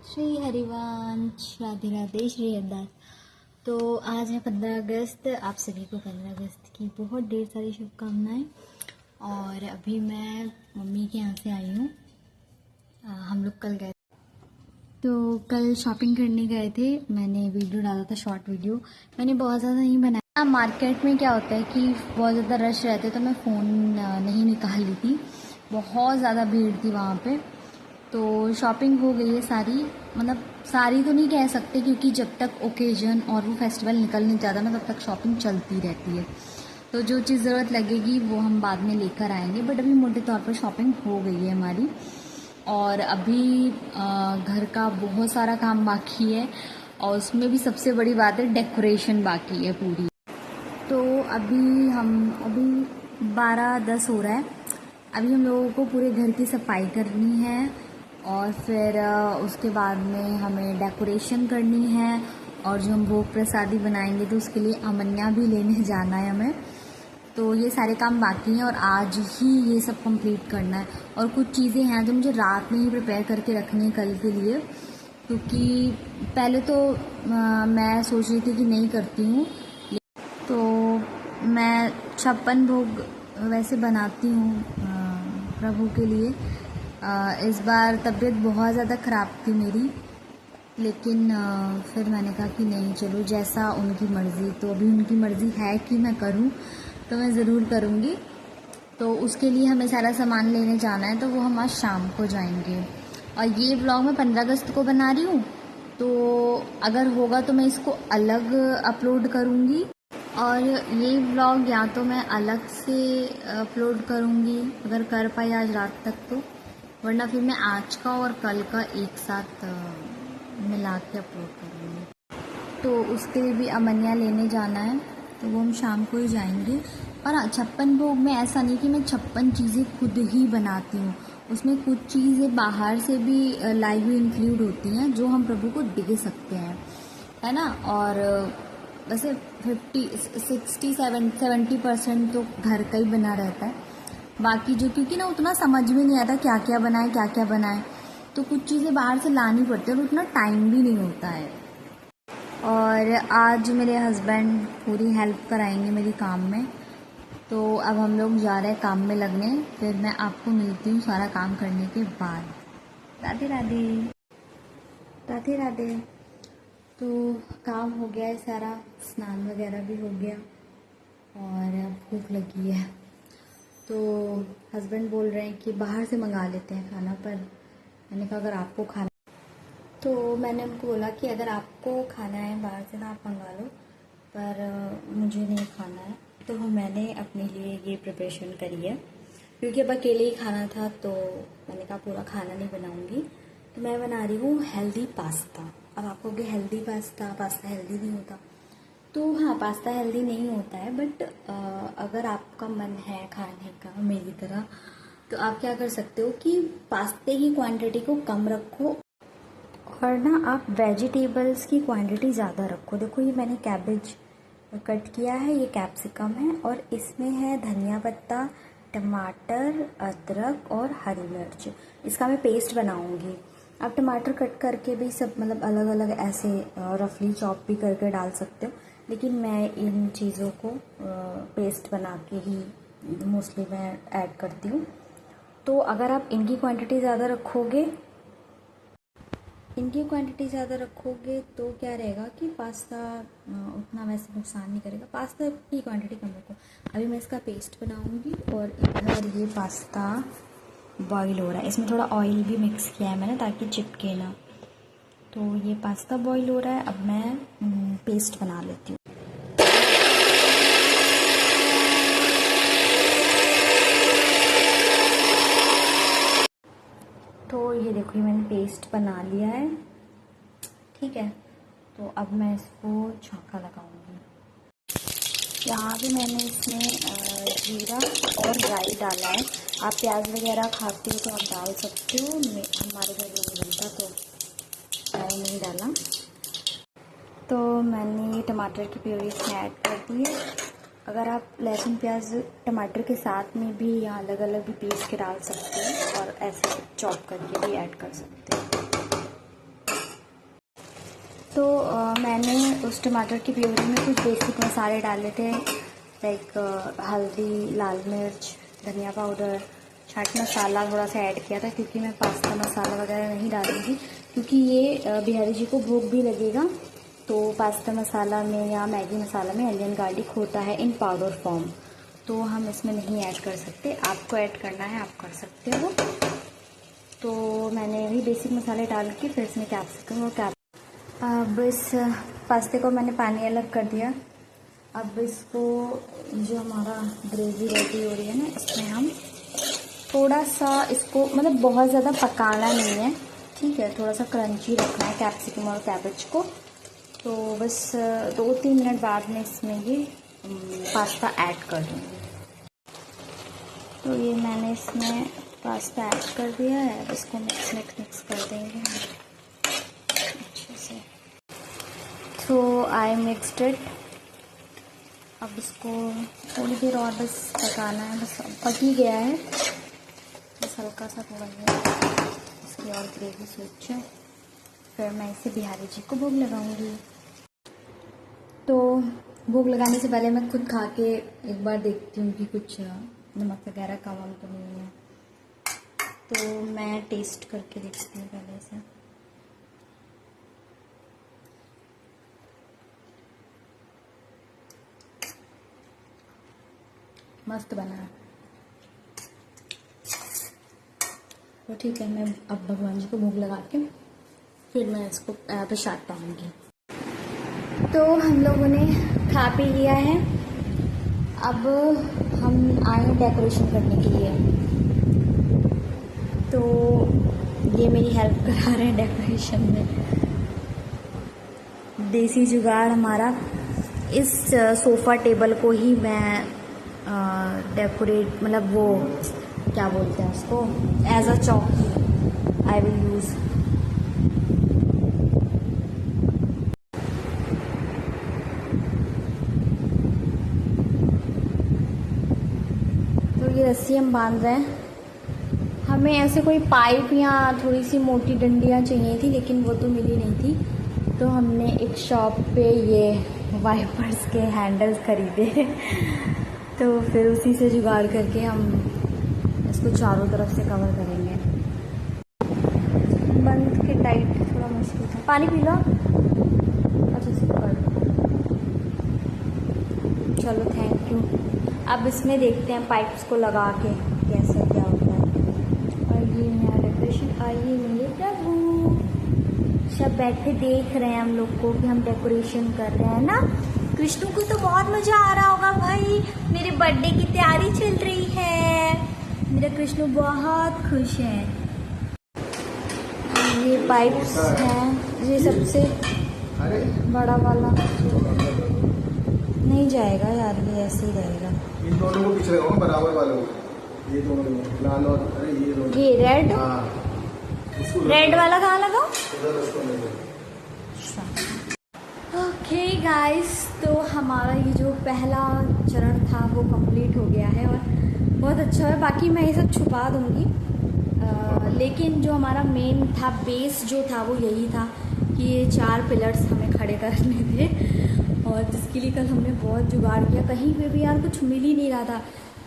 श्री हरिवंश, राधे राधे, श्री अरदास। तो आज है 15 अगस्त। आप सभी को 15 अगस्त की बहुत ढेर सारी शुभकामनाएं। और अभी मैं मम्मी के यहाँ से आई हूँ। हम लोग कल गए, तो कल शॉपिंग करने गए थे। मैंने वीडियो डाला था, शॉर्ट वीडियो। मैंने बहुत ज़्यादा नहीं बनाया। मार्केट में क्या होता है कि बहुत ज़्यादा रश रहते, तो मैं फ़ोन नहीं निकाल ली थी। बहुत ज़्यादा भीड़ थी वहाँ पे। तो शॉपिंग हो गई है सारी, मतलब सारी तो नहीं कह सकते, क्योंकि जब तक ओकेजन और वो फेस्टिवल निकल नहीं जाता ना, तब तक शॉपिंग चलती रहती है। तो जो चीज़ ज़रूरत लगेगी वो हम बाद में लेकर आएंगे, बट अभी मोटे तौर पर शॉपिंग हो गई है हमारी। और अभी घर का बहुत सारा काम बाकी है, और उसमें भी सबसे बड़ी बात है डेकोरेशन बाकी है पूरी। तो अभी 12:10 हो रहा है। अभी हम लोगों को पूरे घर की सफाई करनी है, और फिर उसके बाद में हमें डेकोरेशन करनी है। और जो हम भोग प्रसादी बनाएंगे तो उसके लिए अमनिया भी लेने जाना है हमें। तो ये सारे काम बाकी हैं और आज ही ये सब कंप्लीट करना है। और कुछ चीज़ें हैं जो मुझे रात में ही प्रिपेयर करके रखनी है कल के लिए, क्योंकि पहले तो मैं सोच रही थी कि नहीं करती हूँ। तो मैं 56 भोग वैसे बनाती हूँ प्रभु के लिए। इस बार तबीयत बहुत ज़्यादा ख़राब थी मेरी, लेकिन फिर मैंने कहा कि नहीं, चलो जैसा उनकी मर्ज़ी। तो अभी उनकी मर्ज़ी है कि मैं करूं, तो मैं ज़रूर करूंगी। तो उसके लिए हमें सारा सामान लेने जाना है, तो वो हम आज शाम को जाएंगे। और ये व्लॉग मैं 15 अगस्त को बना रही हूँ, तो अगर होगा तो मैं इसको अलग अपलोड करूँगी। और ये व्लॉग या तो मैं अलग से अपलोड करूँगी अगर कर पाई आज रात तक, तो वरना फिर मैं आज का और कल का एक साथ मिला के अपलोड करूँगी। तो उसके लिए भी अमनिया लेने जाना है, तो वो हम शाम को ही जाएंगे। और हाँ, 56 भोग में ऐसा नहीं कि मैं 56 चीज़ें खुद ही बनाती हूँ। उसमें कुछ चीज़ें बाहर से भी लाइव इंक्लूड होती हैं, जो हम प्रभु को दे सकते हैं, है ना। और वैसे 70% तो घर का ही बना रहता है। बाकी जो, क्योंकि ना उतना समझ में नहीं आता क्या क्या बनाए, तो कुछ चीज़ें बाहर से लानी पड़ती है और उतना टाइम भी नहीं होता है। और आज मेरे हस्बैंड पूरी हेल्प कराएंगे मेरी काम में। तो अब हम लोग जा रहे हैं काम में लगने। फिर मैं आपको मिलती हूँ सारा काम करने के बाद। राधे राधे, राधे राधे। तो काम हो गया है सारा, स्नान वगैरह भी हो गया, और अब भूख लगी है। तो हस्बैंड बोल रहे हैं कि बाहर से मंगा लेते हैं खाना, पर मैंने कहा अगर आपको खाना, तो मैंने उनको बोला कि अगर आपको खाना है बाहर से ना आप मंगा लो, पर मुझे नहीं खाना है। तो मैंने अपने लिए ये प्रिपरेशन करी है, क्योंकि अब अकेले ही खाना था, तो मैंने कहा पूरा खाना नहीं बनाऊंगी। तो मैं बना रही हूँ हेल्दी पास्ता। अब आप कहोगे हेल्दी पास्ता हेल्दी नहीं होता। तो हाँ, पास्ता हेल्दी नहीं होता है, बट अगर आपका मन है खाने का मेरी तरह, तो आप क्या कर सकते हो कि पास्ते की क्वांटिटी को कम रखो, और ना आप वेजिटेबल्स की क्वांटिटी ज़्यादा रखो। देखो, ये मैंने कैबेज कट किया है, ये कैप्सिकम है, और इसमें है धनिया पत्ता, टमाटर, अदरक और हरी मिर्च। इसका मैं पेस्ट बनाऊंगी। आप टमाटर कट करके भी सब, मतलब अलग अलग ऐसे रफली चॉप भी करके डाल सकते हो, लेकिन मैं इन चीज़ों को पेस्ट बना के ही मोस्टली मैं ऐड करती हूँ। तो अगर आप इनकी क्वांटिटी ज़्यादा रखोगे तो क्या रहेगा कि पास्ता उतना वैसे नुकसान नहीं करेगा। पास्ता की क्वांटिटी कम रखो। अभी मैं इसका पेस्ट बनाऊंगी, और इधर ये पास्ता बॉईल हो रहा है। इसमें थोड़ा ऑयल भी मिक्स किया है मैंने, ताकि चिपके ना। तो ये पास्ता बॉईल हो रहा है, अब मैं पेस्ट बना लेती हूँ। तो ये देखो, ये मैंने पेस्ट बना लिया है, ठीक है। तो अब मैं इसको छौंका लगाऊंगी। यहाँ भी मैंने इसमें जीरा और राई डाला है। आप प्याज वगैरह खाते हो तो आप डाल सकते हो, हमारे घर में नहीं बनता, तो राई नहीं डाला। तो मैंने टमाटर की प्यूरी इसमें ऐड कर दी है। अगर आप लहसुन प्याज टमाटर के साथ में भी या अलग अलग भी पीस के डाल सकते हो, और ऐसे चॉप करके भी ऐड कर सकते हो। मैंने उस टमाटर की प्योरी में कुछ बेसिक मसाले डाले थे, लाइक हल्दी, लाल मिर्च, धनिया पाउडर, चाट मसाला थोड़ा सा ऐड किया था, क्योंकि मैं पास्ता मसाला वगैरह नहीं डालूंगी, क्योंकि ये बिहारी जी को भूख भी लगेगा। तो पास्ता मसाला में या मैगी मसाला में अनियन गार्लिक होता है इन पाउडर फॉर्म, तो हम इसमें नहीं ऐड कर सकते। आपको ऐड करना है आप कर सकते हो। तो मैंने वही बेसिक मसाले डाल के फिर इसमें कैप्सिकम और अब इस पास्ते को मैंने पानी अलग कर दिया। अब इसको जो हमारा ग्रेवी रेडी हो रही है ना, इसमें हम थोड़ा सा इसको मतलब बहुत ज़्यादा पकाना नहीं है, ठीक है, थोड़ा सा क्रंची रखना है कैप्सिकम और कैबेज को। तो बस 2-3 मिनट बाद में इसमें ये पास्ता ऐड कर दूँगी। तो ये मैंने इसमें पास्ता ऐड कर दिया है, इसको मिक्स कर देंगे अच्छे से। सो आई मिक्सड इट। अब इसको थोड़ी देर और बस पकाना है, बस पक ही गया है, बस हल्का सा थोड़ा इसकी और ग्रेवी सूख जाए, फिर मैं इसे बिहारी जी को भोग लगाऊंगी। तो भोग लगाने से पहले मैं खुद खा के एक बार देखती हूँ कि कुछ नमक वगैरह कम तो नहीं है, तो मैं टेस्ट करके देखती हूँ पहले से। मस्त बना है। तो ठीक है, मैं अब भगवान जी को भोग लगा के फिर मैं इसको प्रसाद पाऊंगी। तो हम लोगों ने खा पी लिया है, अब हम आए डेकोरेशन करने के लिए। तो ये मेरी हेल्प करा रहे हैं डेकोरेशन में। देसी जुगाड़ हमारा, इस सोफ़ा टेबल को ही मैं डेकोरेट, मतलब वो क्या बोलते हैं उसको, एज अ चौकी आई विल यूज़। तो ये रस्सी हम बांध रहे हैं। हमें ऐसे कोई पाइप या थोड़ी सी मोटी डंडियाँ चाहिए थी, लेकिन वो तो मिली नहीं थी। तो हमने एक शॉप पे ये वाइपर्स के हैंडल्स खरीदे तो फिर उसी से जुगाड़ करके हम इसको चारों तरफ से कवर करेंगे। बंद के टाइट थोड़ा मुश्किल था। पानी पी लो, अच्छा से पकड़ लो। चलो थैंक यू। अब इसमें देखते हैं पाइप्स को लगा के कैसे क्या होता है। और ये मेरा डेकोरेशन, आइए मेरे प्रभु, सब बैठे देख रहे हैं हम लोग को कि हम डेकोरेशन कर रहे हैं ना। कृष्णू को तो बहुत मजा आ रहा होगा भाई, मेरे बर्थडे की तैयारी चल रही है, मेरा कृष्णू बहुत खुश है। ये पाइप्स हैं, ये सबसे बड़ा वाला नहीं जाएगा यार, ये ऐसे ही रहेगा। इन दोनों को पीछे लगाओ, बराबर वालों को, ये दोनों लाल और अरे ये दोनों, ये रेड, रेड वाला कहाँ लगाओ? ओके गाइस, तो हमारा ये जो पहला चरण था वो कंप्लीट हो गया है और बहुत अच्छा है। बाकी मैं ये सब छुपा दूँगी, लेकिन जो हमारा मेन था, बेस जो था वो यही था कि ये 4 पिलर्स हमें खड़े करने थे, और जिसके लिए कल हमने बहुत जुगाड़ किया, कहीं पे भी यार कुछ मिल ही नहीं रहा था।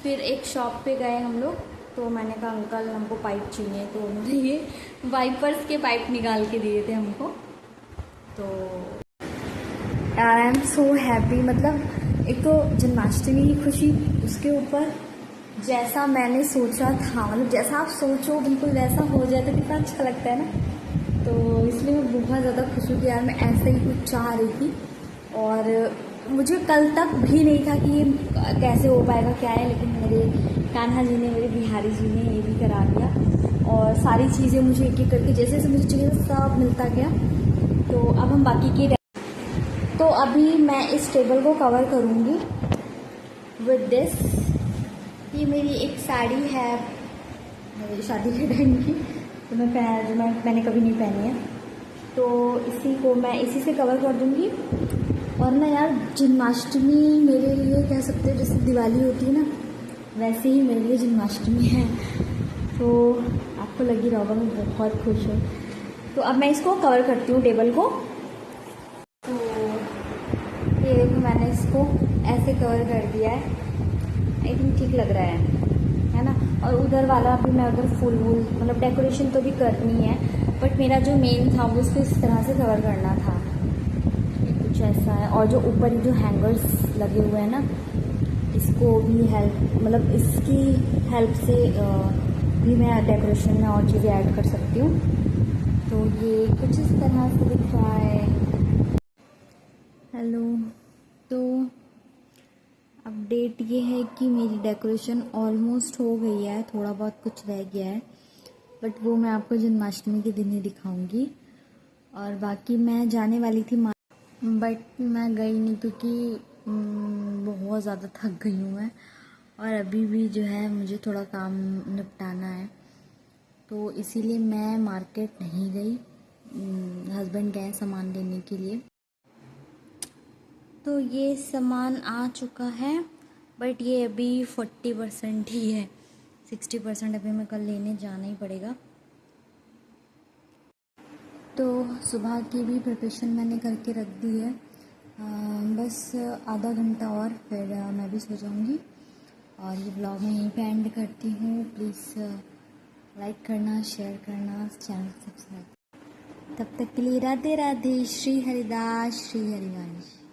फिर एक शॉप पे गए हम लोग, तो मैंने कहा अंकल हमको पाइप चाहिए, तो उन्होंने ये वाइपर्स के पाइप निकाल के दिए थे हमको। तो आई एम सो हैप्पी, मतलब एक तो जन्माष्टमी की खुशी, उसके ऊपर जैसा मैंने सोचा था, मतलब जैसा आप सोचो बिल्कुल वैसा हो जाए तो कितना अच्छा लगता है ना। तो इसलिए मैं बहुत ज़्यादा खुश हूँ कि यार मैं ऐसे ही कुछ चाह रही थी, और मुझे कल तक भी नहीं था कि ये कैसे हो पाएगा क्या है, लेकिन मेरे कान्हा जी ने, मेरे बिहारी जी ने ये भी करा दिया, और सारी चीज़ें मुझे एक एक करके जैसे जैसे मुझे चाहिए सब मिलता गया। तो अब हम बाकी की, तो अभी मैं इस टेबल को कवर करूँगी विद दिस। ये मेरी एक साड़ी है मेरी शादी के टाइम की, तो मैंने कभी नहीं पहनी है, तो इसी को मैं इसी से कवर कर दूँगी। और ना यार, जन्माष्टमी मेरे लिए कह सकते हैं जैसे दिवाली होती है ना, वैसे ही मेरे लिए जन्माष्टमी है। तो आपको लग ही रहा होगा मैं बहुत खुश हूँ। तो अब मैं इसको कवर करती हूँ टेबल को। तो इसको ऐसे कवर कर दिया है, आई थिंक ठीक लग रहा है ना। और उधर वाला भी मैं उधर फूल वूल मतलब डेकोरेशन तो भी करनी है, बट मेरा जो मेन था वो उसको इस तरह से कवर करना था, ये कुछ ऐसा है। और जो ऊपर जो हैंगर्स लगे हुए हैं ना, इसको भी हेल्प मतलब इसकी हेल्प से भी मैं डेकोरेशन में और चीज़ें ऐड कर सकती हूँ। तो ये कुछ इस तरह से दिख रहा है। हेलो, तो अपडेट ये है कि मेरी डेकोरेशन ऑलमोस्ट हो गई है, थोड़ा बहुत कुछ रह गया है, बट वो मैं आपको जन्माष्टमी के दिन ही दिखाऊंगी। और बाकी मैं जाने वाली थी बट मैं गई नहीं क्योंकि बहुत ज़्यादा थक गई हूँ मैं, और अभी भी जो है मुझे थोड़ा काम निपटाना है, तो इसीलिए मैं मार्केट नहीं गई। हस्बैंड गए सामान लेने के लिए। तो ये सामान आ चुका है, बट ये अभी 40% ही है, 60% अभी मैं कल लेने जाना ही पड़ेगा। तो सुबह की भी प्रिपरेशन मैंने करके रख दी है, बस आधा घंटा और फिर मैं भी सो जाऊंगी। और ये ब्लॉग मैं यहीं पे एंड करती हूँ। प्लीज़ लाइक करना, शेयर करना, चैनल सब्सक्राइब। तब तक के लिए राधे राधे, श्री हरिदास, श्री हरिवंश।